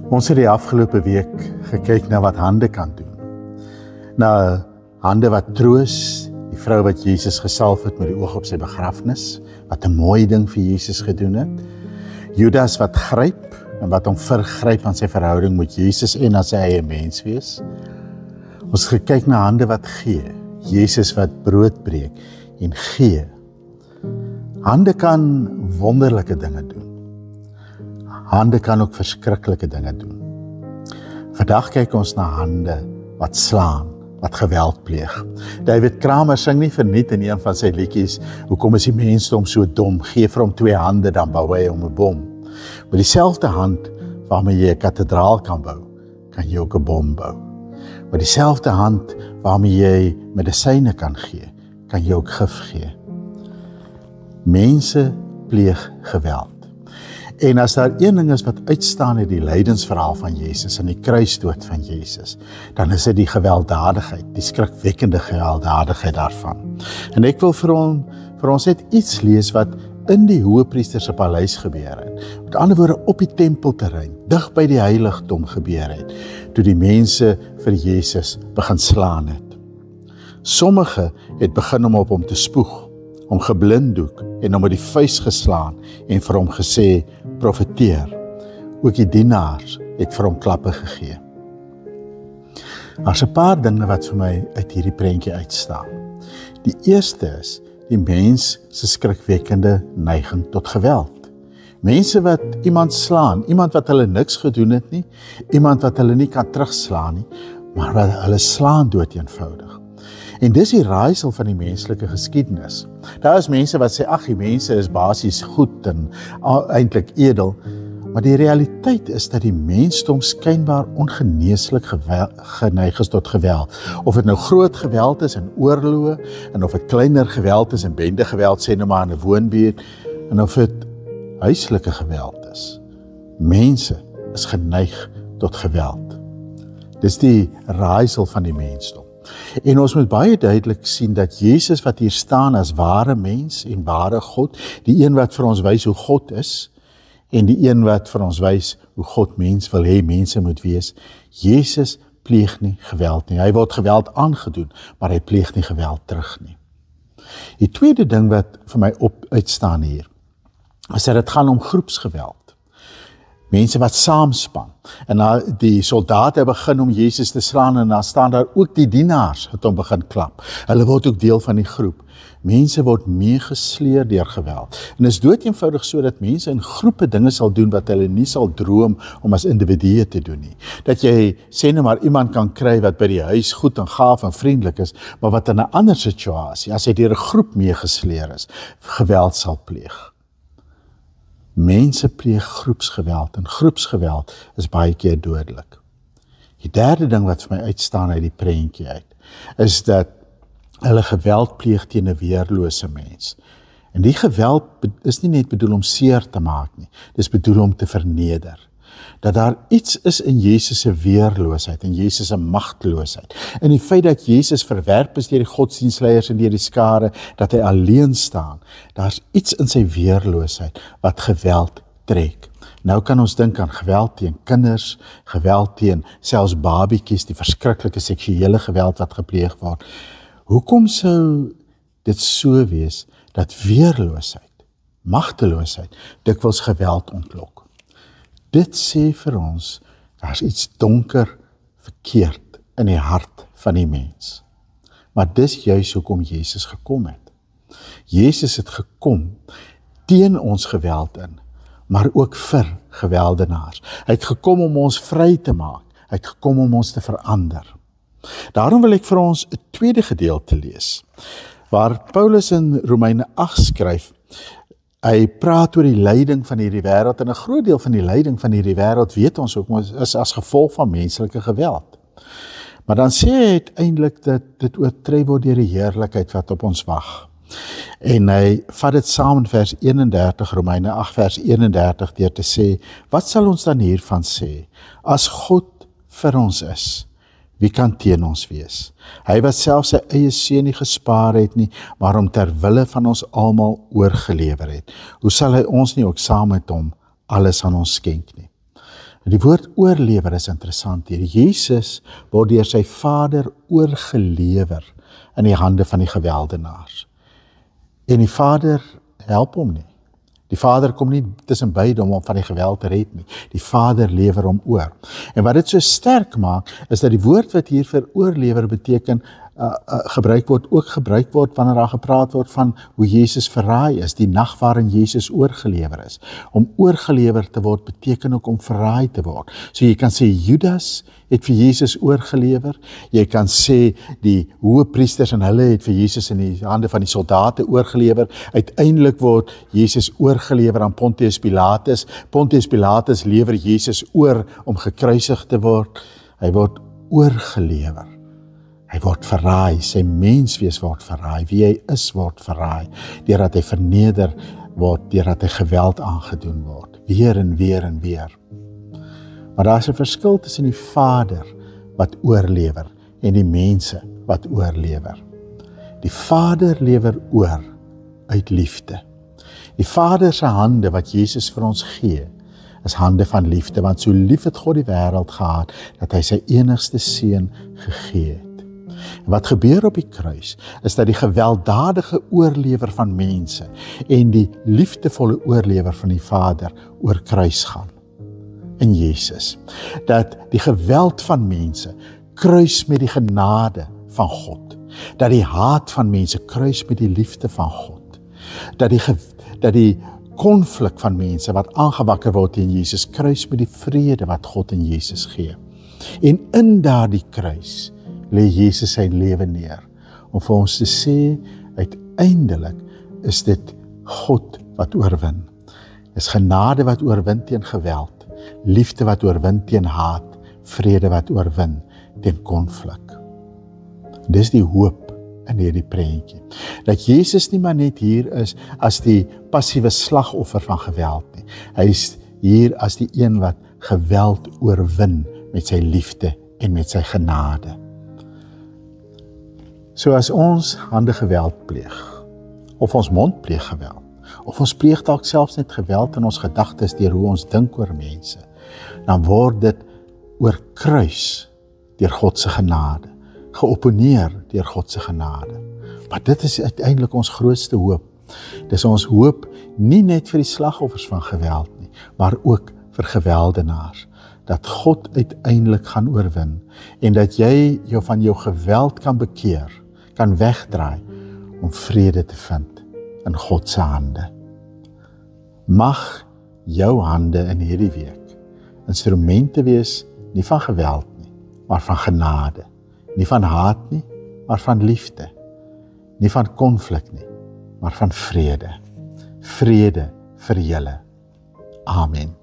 Ons het die afgelope week gekyk na wat hande kan doen. Na hande wat troos, die vrou wat Jesus gesalf het met die oog op sy begrafnis, wat 'n mooi ding vir Jesus gedoen het. Judas wat gryp en wat hom vergryp aan sy verhouding met Jesus en aan sy eie mens wees. Ons het gekyk na hande wat gee, Jesus wat brood breek en gee. Hande kan wonderlike dinge doen. Hande kan ook verskriklike dinge doen. Vandag kyk ons na hande wat slaan, wat geweld pleeg. David Kramer sing nie verniet in een van sy liedjies, hoekom is die mensdom so dom, gee vir hom 2 hande, dan bou hy hom 'n bom. Met dieselfde hand waarmee jy 'n kathedraal kan bou, kan jy ook 'n bom bou. Met dieselfde hand waarmee jy medisyne kan gee, kan jy ook gif gee. Mense pleeg geweld. En as daar een ding is wat uitstaan uit die lydensverhaal van Jesus en die kruisdood van Jesus, dan is dit die gewelddadigheid, die skrikwekkende gewelddadigheid daarvan. En ek wil vir ons net iets lees wat in die hoëpriester se paleis gebeur het. Met ander woorde op die tempelterrein, dig by die heiligdom gebeur het, toe die mense vir Jesus begin slaan het. Sommige het begin om op hom te spoeg, om geblinddoek en om met die vuis geslaan en vir hom gesê, profeteer. Ook die dienaars het vir hom klappe gegee. Daar's 'n paar dinge wat vir my uit hierdie prentjie uitstaan. Die eerste is die mens se skrikwekkende neiging tot geweld. Mense wat iemand slaan, iemand wat hulle niks gedoen het nie, iemand wat hulle nie kan terugslaan nie, maar wat hulle slaan dood eenvoudig. En dis die raaisel van die menslike geskiedenis. Daar is mense wat sê, ag, die mense is basies goed en eintlik edel, maar die realiteit is dat die mensdom skynbaar ongeneeslik geneig is tot geweld. Of dit nou groot geweld is in oorloë, en of dit kleiner geweld is in bendegeweld, sê nou maar in 'n woonbuurt, en of dit huislike geweld is. Mense is geneig tot geweld. Dis die raaisel van die mensdom. En ons moet baie duidelik sien dat Jesus wat hier staan as ware mens en ware God, die een wat vir ons wys hoe God is, en die een wat vir ons wys hoe God mens wil hê mense moet wees, Jesus pleeg nie geweld nie. Hy word geweld aangedoen, maar hy pleeg nie geweld terug nie. Die tweede ding wat vir my uitstaan hier, is dat dit gaan om groepsgeweld. Mense wat saamspan. En die soldate begin om Jesus te slaan en dan staan daar ook die dienaars wat hom begin klap. Hulle word ook deel van die groep. Mense word meegesleer deur geweld. En is dood eenvoudig so dat mense in groepe dinge sal doen wat hulle nie sal droom om as individue te doen nie. Dat jy sê nou maar iemand kan kry wat by die huis goed en gaaf en vriendelik is, maar wat in 'n ander situasie, as hy deur 'n groep meegesleer is, geweld sal pleeg. Mense pleeg groepsgeweld en groepsgeweld is baie keer dodelik. Die derde ding wat vir my uitstaan uit die prentjie uit, is dat hulle geweld pleeg teen 'n weerlose mens. En die geweld is nie net bedoel om seer te maak nie, dis bedoel om te verneder. Dat daar iets is in Jesus se weerloosheid, en Jesus se magteloosheid. En die feit dat Jesus verwerp is deur die godsdienstleiers en deur die skare, dat hy alleen staan. Daar's iets in sy weerloosheid wat geweld trek. Nou kan ons dink aan geweld teen kinders, geweld teen selfs babietjies, die verskriklike seksuele geweld wat gepleeg word. Hoekom sou dit so wees dat weerloosheid, magteloosheid, dikwels geweld ontlok? Dit sê vir ons, daar's iets donker verkeerd in die hart van die mens. Maar dis juis hoekom Jesus gekom het. Jesus het gekom teen ons geweld in, maar ook vir geweldenaars. Hy het gekom om ons vry te maak. Hy het gekom om ons te verander. Daarom wil ek vir ons 'n tweede gedeelte lees, waar Paulus in Romeine 8 skryf. Hy praat oor die lyding van hierdie wêreld, en 'n groot deel van die lyding van hierdie wêreld, weet ons ook, is as gevolg van menslike geweld. Maar dan sê hy uiteindelik dat dit oortref word deur die heerlikheid wat op ons wag. En hy vat dit saam in vers 31, Romeine 8 vers 31, deur te sê, wat sal ons dan hiervan sê? As God vir ons is, wie kan teen ons wees? Hy wat self sy eie seun nie gespaar het nie, maar hom ter wille van ons almal oorgelewer het. Hoe sal hy ons nie ook saam met hom alles aan ons skenk nie? Die woord oorlewer is interessant hier. Jesus word deur sy Vader oorgelewer in die hande van die geweldenaars. En die Vader help hom nie. Die Vader kom nie tussen beide om hom van die geweld te red nie. Die Vader lewer hom oor. En wat dit so sterk maak, is dat die woord wat hier vir oorlewer beteken, gebruik word wanneer daar gepraat word van hoe Jesus verraai is, die nag waarin Jesus oorgelewer is. Om oorgelewer te word beteken ook om verraai te word. So jy kan sê Judas het vir Jesus oorgelewer, jy kan sê die hoëpriesters en hulle het vir Jesus in die hande van die soldate oorgelewer, uiteindelik word Jesus oorgelewer aan Pontius Pilatus, Pontius Pilatus lewer Jesus oor om gekruisig te word, hy word oorgelewer. Hy word verraai, sy menswees word verraai, wie hy is word verraai, deurdat hy verneder word, deurdat hy geweld aangedoen word, weer en weer en weer. Maar daar is 'n verskil tussen die Vader wat oorlewer en die mense wat oorlewer. Die Vader lewer oor uit liefde. Die Vader se hande wat Jesus vir ons gee, is hande van liefde, want so lief het God die wêreld gehad, dat hy sy enigste seun gegee het. En wat gebeur op die kruis, is dat die gewelddadige oorlewer van mense en die liefdevolle oorlewer van die Vader oor kruis gaan. In Jesus. Dat die geweld van mense kruis met die genade van God. Dat die haat van mense kruis met die liefde van God. Dat die konflik van mense wat aangewakker word in Jesus kruis met die vrede wat God in Jesus gee. En in daardie kruis lê Jesus sy lewe neer, om vir ons te sê, uiteindelik is dit God wat oorwin. Dis genade wat oorwin teen geweld, liefde wat oorwin teen haat, vrede wat oorwin teen konflik. Dis die hoop in hierdie prentjie. Dat Jesus nie maar net hier is as die passiewe slagoffer van geweld nie. Hy is hier as die een wat geweld oorwin met sy liefde en met sy genade. So as ons hande geweld pleeg, of ons mond pleeg geweld, of ons pleeg dalk selfs net geweld in ons gedagtes deur hoe ons dink oor mense, dan word dit oorkruis deur God se genade, geopponeer deur God se genade. Maar dit is uiteindelik ons grootste hoop. Dis ons hoop nie net vir die slagoffers van geweld nie, maar ook vir geweldenaars, dat God uiteindelik gaan oorwin, en dat jy jou van jou geweld kan bekeer, kan wegdraai, om vrede te vind in God se hande. Mag jou hande in hierdie week instrumente wees, nie van geweld nie, maar van genade, nie van haat nie, maar van liefde, nie van konflik nie, maar van vrede. Vrede vir julle. Amen.